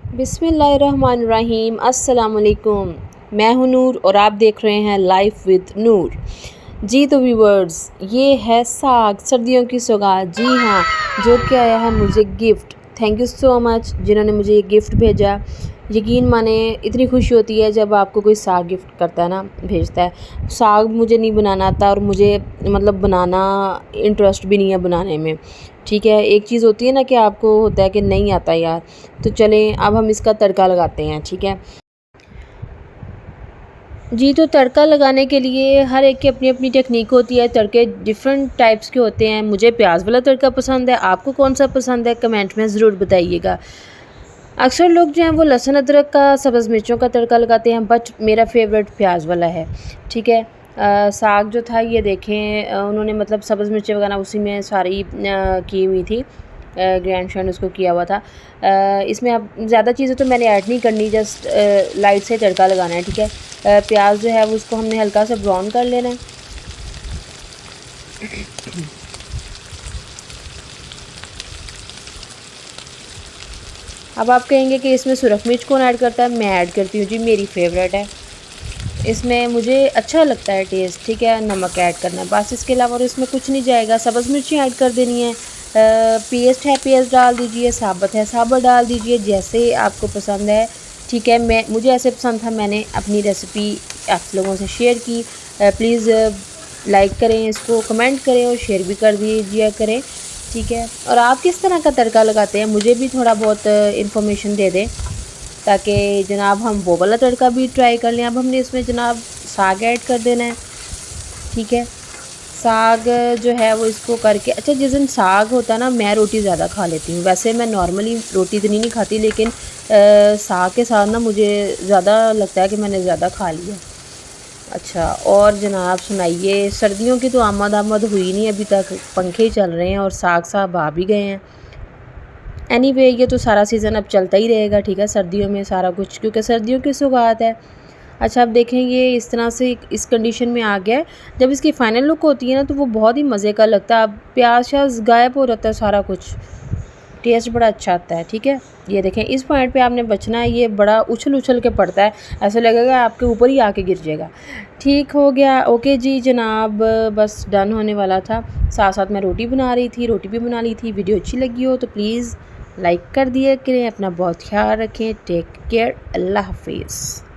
बिस्मिल्लाहिर्रहमानिर्रहीम। अस्सलाम वालेकुम। मैं हूं नूर और आप देख रहे हैं लाइफ विद नूर। जी तो व्यूवर्स, ये है साग, सर्दियों की सौगात। जी हाँ, जो कि आया है मुझे gift. Thank you so much जिन्होंने मुझे ये गिफ्ट भेजा। यकीन माने इतनी खुशी होती है जब आपको कोई साग गिफ्ट करता है ना, भेजता है। साग मुझे नहीं बनाना आता और मुझे मतलब बनाना इंटरेस्ट भी नहीं है बनाने में। ठीक है, एक चीज़ होती है ना कि आपको होता है कि नहीं आता यार, तो चलें अब हम इसका तड़का लगाते हैं। ठीक है जी, तो तड़का लगाने के लिए हर एक की अपनी अपनी टेक्निक होती है। तड़के डिफरेंट टाइप्स के होते हैं। मुझे प्याज वाला तड़का पसंद है, आपको कौन सा पसंद है कमेंट में ज़रूर बताइएगा। अक्सर लोग जो हैं वो लहसुन अदरक का, सब्ज़ मिर्चों का तड़का लगाते हैं, बट मेरा फेवरेट प्याज वाला है। ठीक है, साग जो था ये देखें, उन्होंने मतलब सब्ज़ मिर्चें वगैरह उसी में सारी की हुई थी, ग्रैंड शैंड उसको किया हुआ था। इसमें अब ज़्यादा चीज़ें तो मैंने ऐड नहीं करनी, जस्ट लाइट से तड़का लगाना है। ठीक है, प्याज जो है वो उसको हमने हल्का सा ब्राउन कर लेना है। अब आप कहेंगे कि इसमें सुरख मिर्च कौन ऐड करता है? मैं ऐड करती हूँ जी, मेरी फेवरेट है। इसमें मुझे अच्छा लगता है टेस्ट। ठीक है, नमक ऐड करना है बस, इसके अलावा और इसमें कुछ नहीं जाएगा। सब्ज़ मिर्ची ऐड कर देनी है। पेस्ट है पेस्ट डाल दीजिए, साबुत है साबुत डाल दीजिए, जैसे आपको पसंद है। ठीक है, मुझे ऐसे पसंद था, मैंने अपनी रेसिपी आप लोगों से शेयर की। प्लीज़ लाइक करें इसको, कमेंट करें और शेयर भी कर दीजिए करें। ठीक है, और आप किस तरह का तड़का लगाते हैं मुझे भी थोड़ा बहुत इन्फॉर्मेशन दे दें, ताकि जनाब हम वो वाला तड़का भी ट्राई कर लें। अब हमने इसमें जनाब साग ऐड कर देना है। ठीक है, साग जो है वो इसको करके, अच्छा जिस दिन साग होता है ना, मैं रोटी ज़्यादा खा लेती हूँ। वैसे मैं नॉर्मली रोटी इतनी नहीं खाती, लेकिन साग के साथ ना मुझे ज़्यादा लगता है कि मैंने ज़्यादा खा लिया। अच्छा, और जनाब सुनाइए, सर्दियों की तो आमद हुई नहीं अभी तक, पंखे ही चल रहे हैं और साग साहब आ भी गए हैं। एनीवे ये तो सारा सीज़न अब चलता ही रहेगा। ठीक है, सर्दियों में सारा कुछ, क्योंकि सर्दियों की सौगात है। अच्छा, अब देखें ये इस तरह से इस कंडीशन में आ गया है। जब इसकी फ़ाइनल लुक होती है ना, तो वो बहुत ही मज़े का लगता है। अब प्याज श्याज गायब हो जाता है, सारा कुछ टेस्ट बड़ा अच्छा आता है। ठीक है, ये देखें इस पॉइंट पे आपने बचना है। ये बड़ा उछल उछल के पड़ता है, ऐसा लगेगा आपके ऊपर ही आके गिर जाएगा। ठीक हो गया, ओके जी जनाब, बस डन होने वाला था। साथ साथ मैं रोटी बना रही थी, रोटी भी बना ली थी। वीडियो अच्छी लगी हो तो प्लीज़ लाइक कर दिया करें। अपना बहुत ख्याल रखें। टेक केयर, अल्लाह हाफिज़।